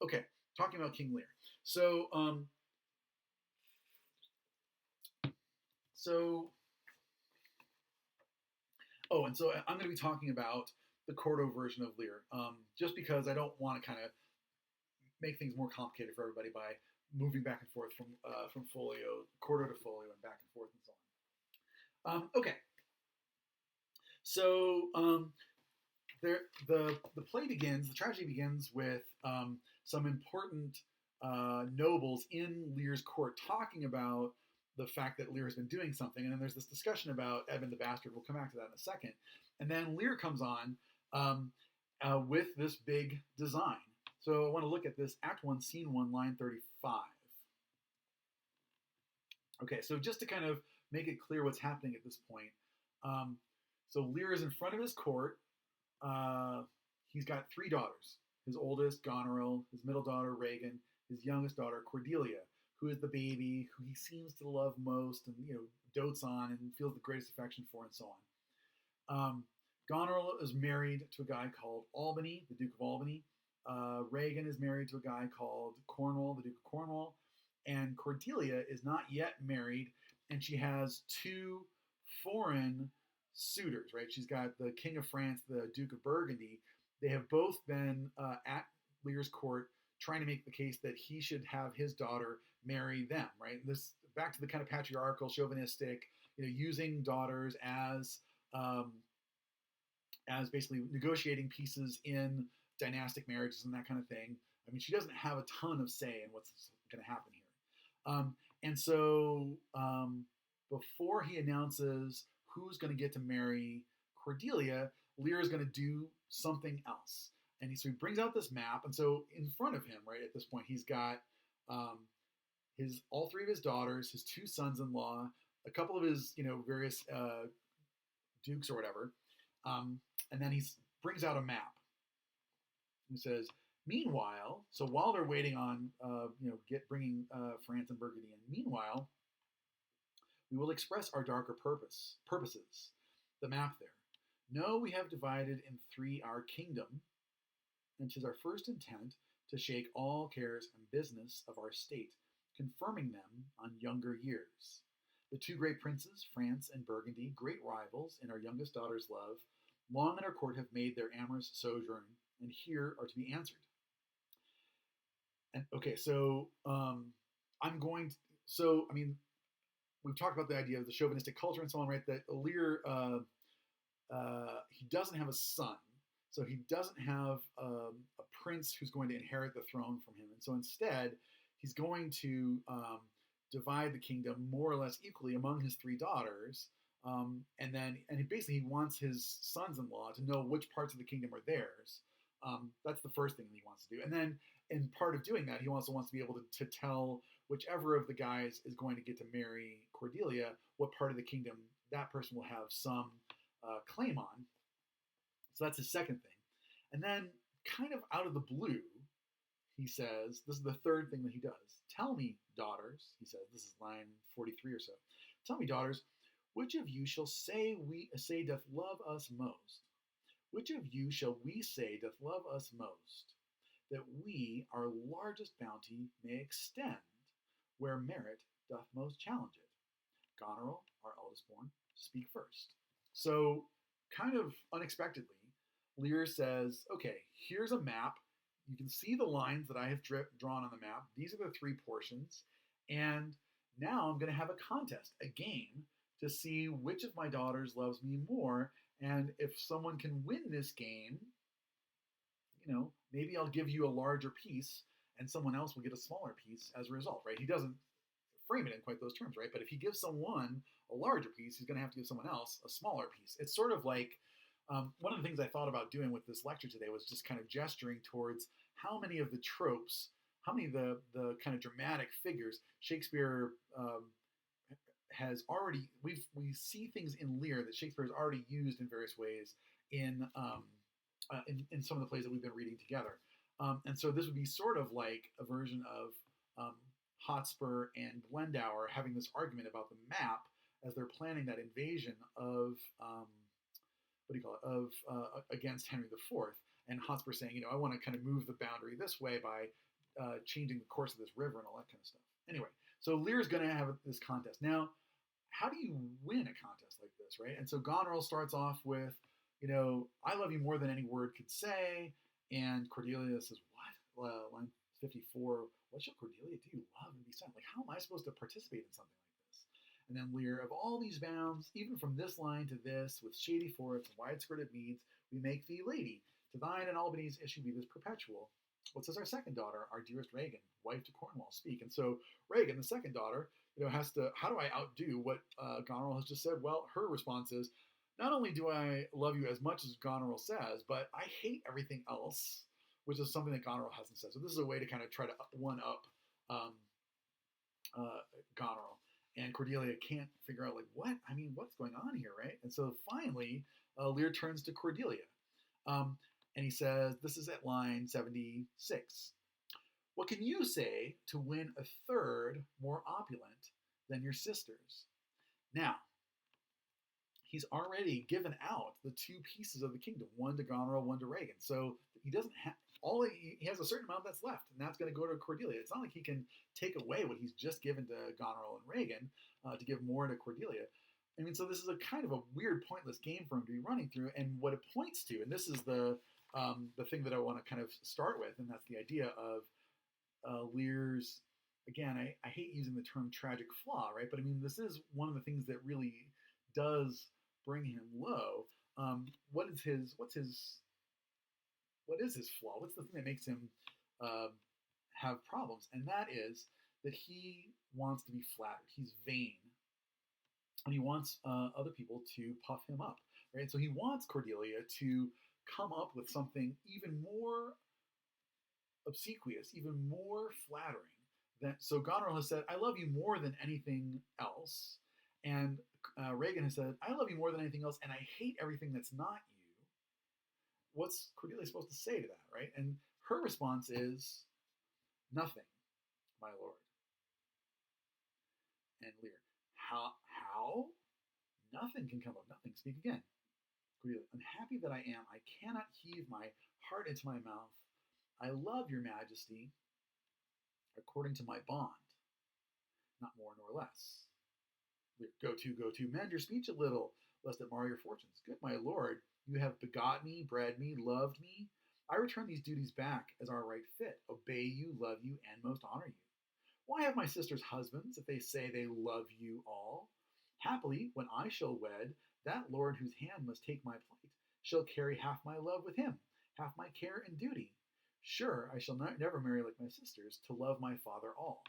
Okay, talking about King Lear. So, so and so I'm going to be talking about the Cordo version of Lear, just because I don't want to kind of make things more complicated for everybody by moving back and forth from folio Cordo to folio and back and forth and so on. Okay, so the play begins. The tragedy begins with some important nobles in Lear's court talking about the fact that Lear has been doing something, and then there's this discussion about Edmund the Bastard. We'll come back to that in a second. And then Lear comes on with this big design. So I want to look at this Act 1, Scene 1, line 35. Okay, so just to kind of make it clear what's happening at this point. So Lear is in front of his court. He's got 3 daughters. His oldest, Goneril, his middle daughter, Regan, his youngest daughter, Cordelia, who is the baby, who he seems to love most and, dotes on and feels the greatest affection for and so on. Goneril is married to a guy called Albany, the Duke of Albany. Regan is married to a guy called Cornwall, the Duke of Cornwall. And Cordelia is not yet married, and she has 2 foreign suitors, right? She's got the King of France, the Duke of Burgundy. They have both been at Lear's court trying to make the case that he should have his daughter marry them, right? And this back to the kind of patriarchal, chauvinistic, using daughters as basically negotiating pieces in dynastic marriages and that kind of thing. I mean, she doesn't have a ton of say in what's going to happen here. And so before he announces who's going to get to marry Cordelia, Lear is going to do something else. And so he brings out this map. And so in front of him, right, at this point, he's got all 3 of his daughters, his 2 sons-in-law, a couple of his, various dukes or whatever. And then he brings out a map. He says, meanwhile, so while they're waiting on, bringing France and Burgundy in, meanwhile, we will express our darker purposes. The map there. Know we have divided in 3 our kingdom, and 'tis our first intent to shake all cares and business of our state, confirming them on younger years. The 2 great princes, France and Burgundy, great rivals in our youngest daughter's love, long in our court have made their amorous sojourn, and here are to be answered. And okay, so we've talked about the idea of the chauvinistic culture and so on, right? That Lear, he doesn't have a son, so he doesn't have a prince who's going to inherit the throne from him, and so instead, he's going to divide the kingdom more or less equally among his 3 daughters, and basically he wants his sons-in-law to know which parts of the kingdom are theirs. That's the first thing that he wants to do, and then in part of doing that, he also wants to be able to tell whichever of the guys is going to get to marry Cordelia what part of the kingdom that person will have some claim on. So that's his second thing. And then, kind of out of the blue, he says, this is the third thing that he does. Tell me, daughters, he says, this is line 43 or so. Tell me, daughters, which of you shall say doth love us most? Which of you shall we say doth love us most? That we our largest bounty may extend, where merit doth most challenge it. Goneril, our eldest born, speak first. So, kind of unexpectedly, Lear says, okay, here's a map. You can see the lines that I have drawn on the map. These are the 3 portions. And now I'm going to have a contest, a game, to see which of my daughters loves me more. And if someone can win this game, maybe I'll give you a larger piece and someone else will get a smaller piece as a result, right? He doesn't frame it in quite those terms, right? But if he gives someone a larger piece, he's going to have to give someone else a smaller piece. It's sort of like one of the things I thought about doing with this lecture today was just kind of gesturing towards how many of the tropes, how many of the kind of dramatic figures Shakespeare has already, we see things in Lear that Shakespeare has already used in various ways in some of the plays that we've been reading together. And so this would be sort of like a version of Hotspur and Glendower having this argument about the map as they're planning that invasion of against Henry IV, and Hotspur saying, I want to kind of move the boundary this way by changing the course of this river and all that kind of stuff. Anyway, so Lear's going to have this contest. Now, how do you win a contest like this, right? And so Goneril starts off with, I love you more than any word could say. And Cordelia says, what? Line 54, what shall Cordelia do? Love and be silent. Like, how am I supposed to participate in something like this? And then Lear, of all these bounds, even from this line to this, with shady forests and wide-skirted meads, we make thee lady. To thine and Albany's issue be this perpetual. What says our second daughter, our dearest Regan, wife to Cornwall, speak? And so Regan, the second daughter, has to, how do I outdo what Goneril has just said? Well, her response is, not only do I love you as much as Goneril says, but I hate everything else, which is something that Goneril hasn't said. So this is a way to kind of try to one-up Goneril. And Cordelia can't figure out, like, what? I mean, what's going on here, right? And so finally, Lear turns to Cordelia. And he says, this is at line 76. What can you say to win a third more opulent than your sisters? Now, he's already given out the two pieces of the kingdom, one to Goneril, one to Regan. So he doesn't have, he has a certain amount that's left, and that's going to go to Cordelia. It's not like he can take away what he's just given to Goneril and Regan to give more to Cordelia. I mean, so this is a kind of a weird, pointless game for him to be running through. And what it points to, and this is the thing that I want to kind of start with, and that's the idea of Lear's, again, I hate using the term tragic flaw, right? But I mean, this is one of the things that really does bring him low. What is his flaw? What's the thing that makes him have problems? And that is that he wants to be flattered. He's vain. And he wants other people to puff him up, right? So he wants Cordelia to come up with something even more obsequious, even more flattering. So Goneril has said, I love you more than anything else. And Regan has said, I love you more than anything else, and I hate everything that's not you. What's Cordelia supposed to say to that, right? And her response is, nothing, my lord. And Lear, how? Nothing can come of nothing. Speak again. Cordelia, unhappy that I am, I cannot heave my heart into my mouth. I love your majesty according to my bond, not more nor less. Lear, go to, mend your speech a little, lest it mar your fortunes. Good my lord, you have begot me, bred me, loved me. I return these duties back as our right fit, obey you, love you, and most honor you. Why have my sisters husbands, if they say they love you all? Happily, when I shall wed, that lord whose hand must take my plight shall carry half my love with him, half my care and duty. Sure, I shall never marry like my sisters, to love my father all.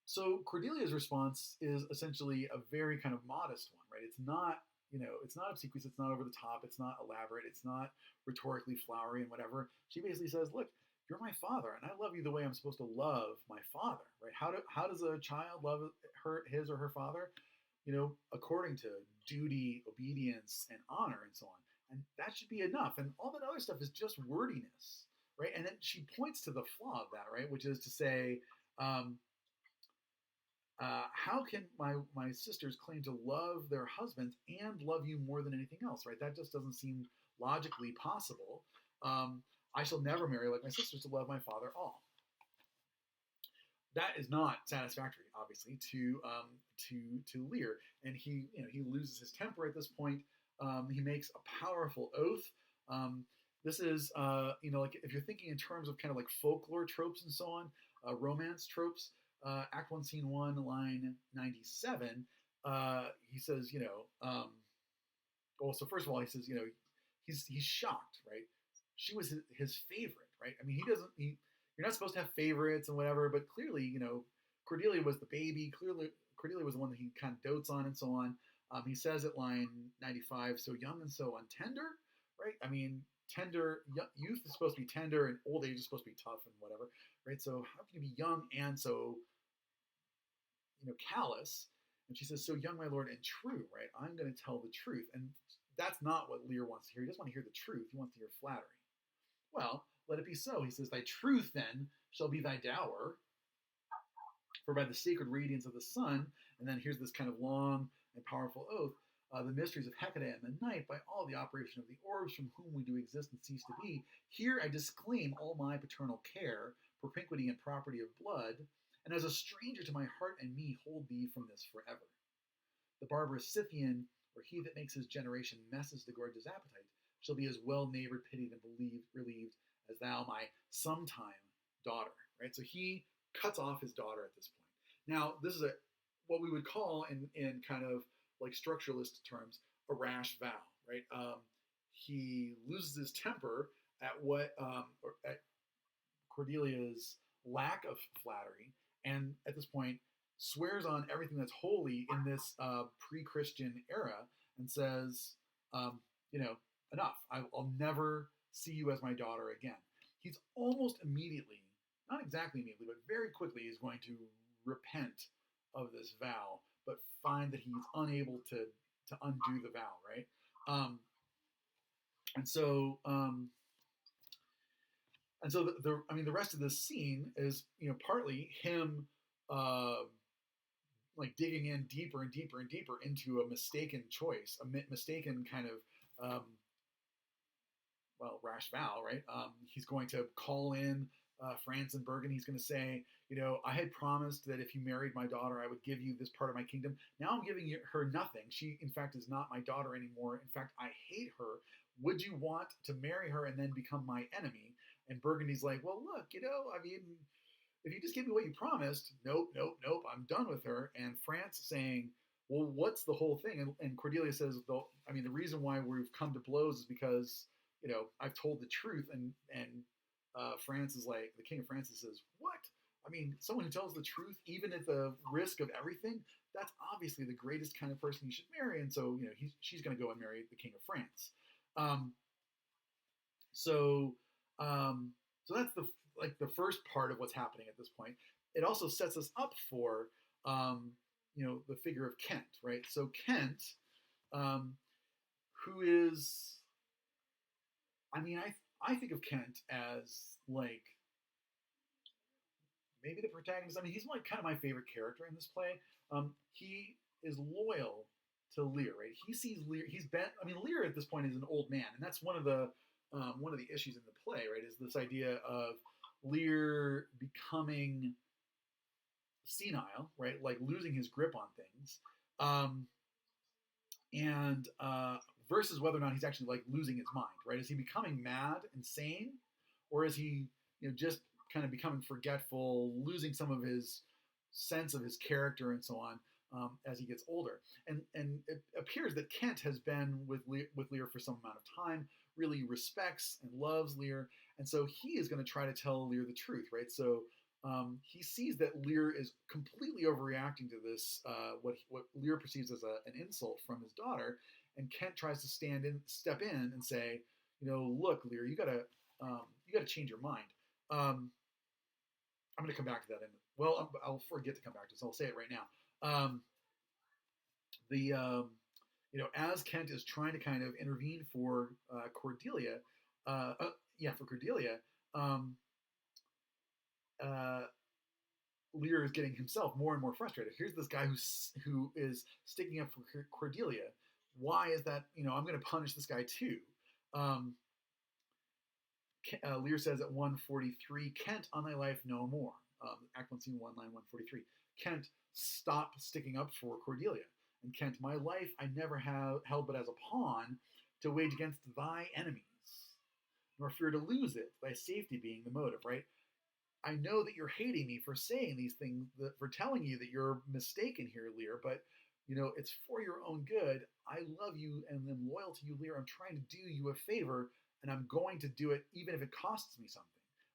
So Cordelia's response is essentially a very kind of modest one, right? It's not, it's not obsequious, it's not over the top, it's not elaborate, it's not rhetorically flowery and whatever. She basically says, look, you're my father, and I love you the way I'm supposed to love my father, right? How does a child love his or her father? According to duty, obedience, and honor, and so on. And that should be enough. And all that other stuff is just wordiness, right? And then she points to the flaw of that, right? Which is to say, how can my sisters claim to love their husbands and love you more than anything else, right? That just doesn't seem logically possible. I shall never marry like my sisters to love my father all. That is not satisfactory, obviously, to Lear, and he loses his temper at this point. He makes a powerful oath. This is like if you're thinking in terms of kind of like folklore tropes and so on, romance tropes. Act 1, Scene 1, line 97. He says, so first of all, he says, he's shocked, right? She was his favorite, right? I mean, you're not supposed to have favorites and whatever, but clearly, Cordelia was the baby. Clearly, Cordelia was the one that he kind of dotes on and so on. He says at line 95, so young and so untender, right? I mean, youth is supposed to be tender and old age is supposed to be tough and whatever, right? So how can you be young and so, callous? And she says, so young, my lord, and true, right? I'm going to tell the truth. And that's not what Lear wants to hear. He doesn't want to hear the truth. He wants to hear flattery. Well, let it be so. He says, thy truth then shall be thy dower, for by the sacred radiance of the sun, and then here's this kind of long and powerful oath, the mysteries of Hecate and the night by all the operation of the orbs from whom we do exist and cease to be. Here I disclaim all my paternal care, propinquity and property of blood, and as a stranger to my heart and me hold thee from this forever. The barbarous Scythian, or he that makes his generation messes to gorge his appetite, shall be as well neighbored, pitied, and relieved as thou, my sometime daughter. Right? So he cuts off his daughter at this point. Now, this is what we would call in kind of like structuralist terms a rash vow. Right? He loses his temper at at Cordelia's lack of flattery, and at this point swears on everything that's holy in this pre-Christian era, and says, enough. I'll never see you as my daughter again. He's almost immediately, not exactly immediately, but very quickly, is going to repent of this vow, but find that he's unable to undo the vow, right? And so the rest of this scene is, partly him like digging in deeper and deeper and deeper into a mistaken choice, a mistaken kind of rash vow, right? He's going to call in France and Burgundy. He's going to say, I had promised that if you married my daughter, I would give you this part of my kingdom. Now I'm giving her nothing. She, in fact, is not my daughter anymore. In fact, I hate her. Would you want to marry her and then become my enemy? And Burgundy's like, well, look, if you just give me what you promised, nope, I'm done with her. And France saying, well, what's the whole thing? And Cordelia says, the reason why we've come to blows is because, I've told the truth. And France is like, the King of France says, what? Someone who tells the truth, even at the risk of everything, that's obviously the greatest kind of person you should marry. And so, she's going to go and marry the King of France. So that's the first part of what's happening at this point. It also sets us up for, the figure of Kent, right? So Kent, who is, I think of Kent as like maybe the protagonist. He's like kind of my favorite character in this play. He is loyal to Lear, right? He sees Lear. Lear at this point is an old man, and that's one of the issues in the play, right? Is this idea of Lear becoming senile, right? Like losing his grip on things, and versus whether or not he's actually like losing his mind, right? Is he becoming mad, insane, or is he just kind of becoming forgetful, losing some of his sense of his character and so on as he gets older? And it appears that Kent has been with Lear for some amount of time, really respects and loves Lear, and so he is going to try to tell Lear the truth, right? So he sees that Lear is completely overreacting to this, what Lear perceives as an insult from his daughter, and Kent tries to step in and say, look, Lear, you gotta change your mind. I'm going to come back to that I'll forget to come back to this. I'll say it right now. As Kent is trying to kind of intervene for Cordelia, Lear is getting himself more and more frustrated. Here's this guy who is sticking up for Cordelia. Why is that? I'm going to punish this guy too. Lear says at 143, Kent, on thy life no more. Act 1, Scene 1, line 143. Kent, stop sticking up for Cordelia. And Kent, my life I never have held but as a pawn to wage against thy enemies, nor fear to lose it, thy safety being the motive, right? I know that you're hating me for saying these things, for telling you that you're mistaken here, Lear, but it's for your own good. I love you and am loyal to you, Lear. I'm trying to do you a favor, and I'm going to do it even if it costs me something.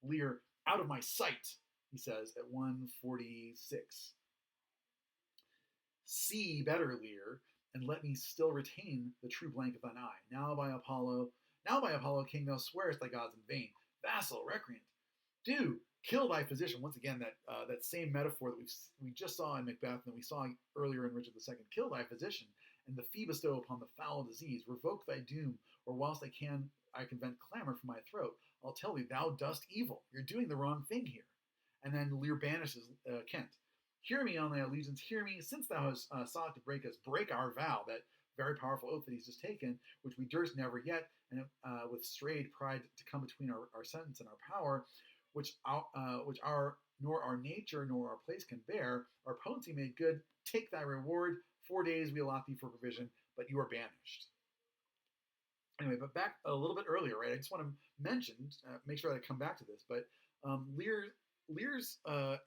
Lear, out of my sight, he says at 146. See better, Lear, and let me still retain the true blank of thine eye. Now by Apollo, King, thou swearest thy gods in vain. Vassal, recreant, do kill thy physician. Once again, that same metaphor that we just saw in Macbeth and we saw earlier in Richard II. Kill thy physician, and the fee bestow upon the foul disease. Revoke thy doom, or whilst I can vent clamor from my throat. I'll tell thee, thou dost evil. You're doing the wrong thing here. And then Lear banishes Kent. Hear me on thy allegiance, hear me, since thou hast sought to break us, break our vow, that very powerful oath that he's just taken, which we durst never yet, and with strayed pride to come between our sentence and our power, which our nor our nature nor our place can bear. Our potency made good. Take thy reward. 4 days we allot thee for provision, but you are banished. Anyway, but back a little bit earlier, right? I just want to mention, make sure that I come back to this, but Lear's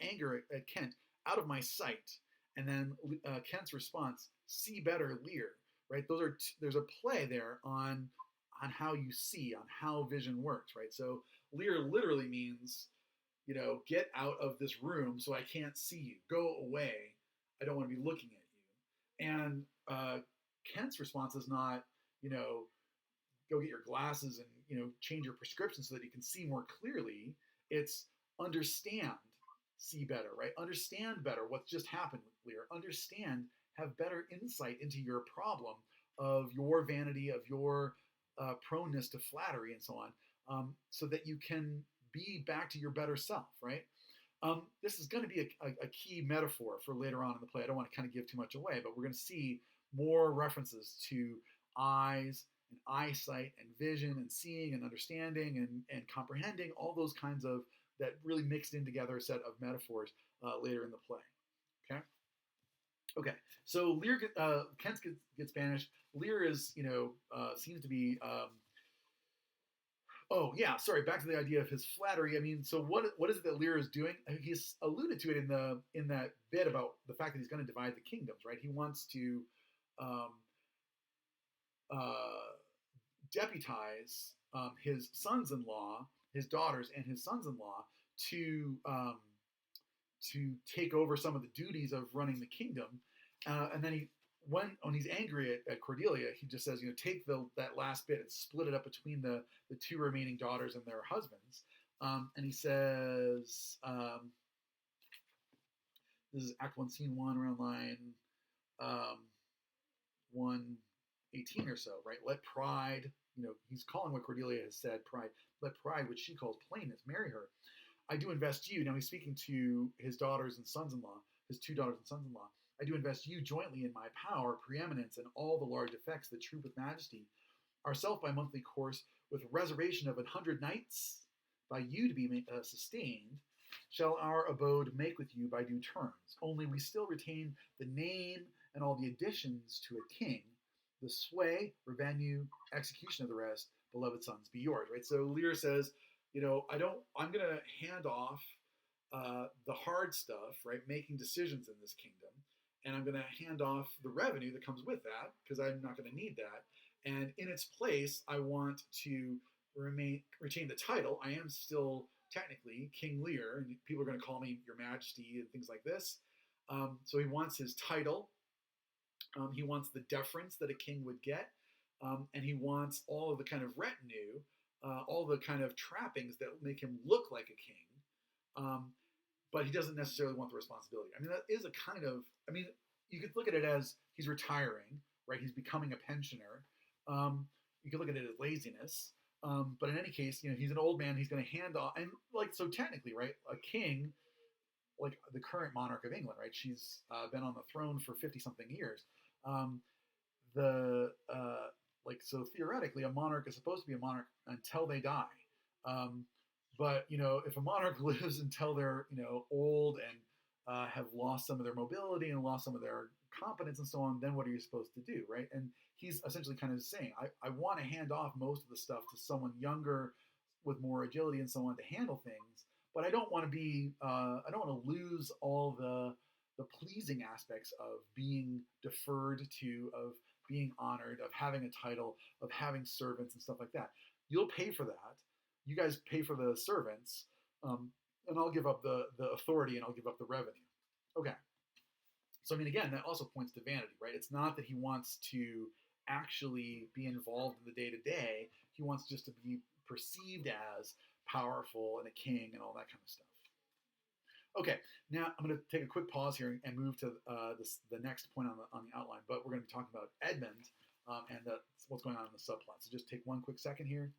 anger at Kent, out of my sight, and then Kent's response, see better, Lear, right? There's a play there on how you see, on how vision works, right? So Lear literally means, get out of this room so I can't see you. Go away. I don't want to be looking at you. And Kent's response is not, go get your glasses and change your prescription so that you can see more clearly. It's understand, see better, right? Understand better what's just happened with Lear. Understand, have better insight into your problem of your vanity, of your proneness to flattery and so on, so that you can be back to your better self, right? This is going to be a key metaphor for later on in the play. I don't want to kind of give too much away, but we're going to see more references to eyes and eyesight and vision and seeing and understanding and comprehending, all those kinds of, that really mixed in together set of metaphors later in the play. Okay. So Lear, Kent gets banished. Lear is, seems to be. Back to the idea of his flattery. I mean, so what is it that Lear is doing? He's alluded to it in that bit about the fact that he's going to divide the kingdoms, right? He wants to deputize his sons-in-law, his daughters, and his sons-in-law to take over some of the duties of running the kingdom. And then when he's angry at Cordelia, he just says, take that last bit and split it up between the two remaining daughters and their husbands. And he says, this is Act 1, Scene 1, around line 118 or so, right? Let pride, he's calling what Cordelia has said pride. Let pride, which she calls plainness, marry her. I do invest you. Now he's speaking to his daughters and sons-in-law, his two daughters and sons-in-law. I do invest you jointly in my power, preeminence, and all the large effects that troop with majesty. Ourself by monthly course, with reservation of 100 knights, by you to be sustained, shall our abode make with you by due terms. Only we still retain the name and all the additions to a king, the sway, revenue, execution of the rest, beloved sons, be yours. Right. So Lear says, I'm going to hand off the hard stuff, right, making decisions in this kingdom, and I'm going to hand off the revenue that comes with that because I'm not going to need that. And in its place, I want to retain the title. I am still technically King Lear, and people are going to call me Your Majesty and things like this. So he wants his title. He wants the deference that a king would get, and he wants all of the kind of retinue, all the kind of trappings that make him look like a king. But he doesn't necessarily want the responsibility. I mean, that is a kind of, you could look at it as he's retiring, right? He's becoming a pensioner. You could look at it as laziness. But in any case, he's an old man. He's going to hand off, and so technically, right, a king, like the current monarch of England, right? She's been on the throne for 50-something years. So theoretically, a monarch is supposed to be a monarch until they die. But if a monarch lives until they're old and have lost some of their mobility and lost some of their competence and so on, then what are you supposed to do, right? And he's essentially kind of saying, I want to hand off most of the stuff to someone younger with more agility and so on to handle things, but I don't want to be, I don't want to lose all the pleasing aspects of being deferred to, of being honored, of having a title, of having servants and stuff like that. You'll pay for that. You guys pay for the servants, and I'll give up the authority and I'll give up the revenue. Okay. So, again, that also points to vanity, right? It's not that he wants to actually be involved in the day-to-day. He wants just to be perceived as powerful and a king and all that kind of stuff. Okay, now I'm going to take a quick pause here and move to the next point on the outline, but we're going to be talking about Edmund and what's going on in the subplot. So just take one quick second here.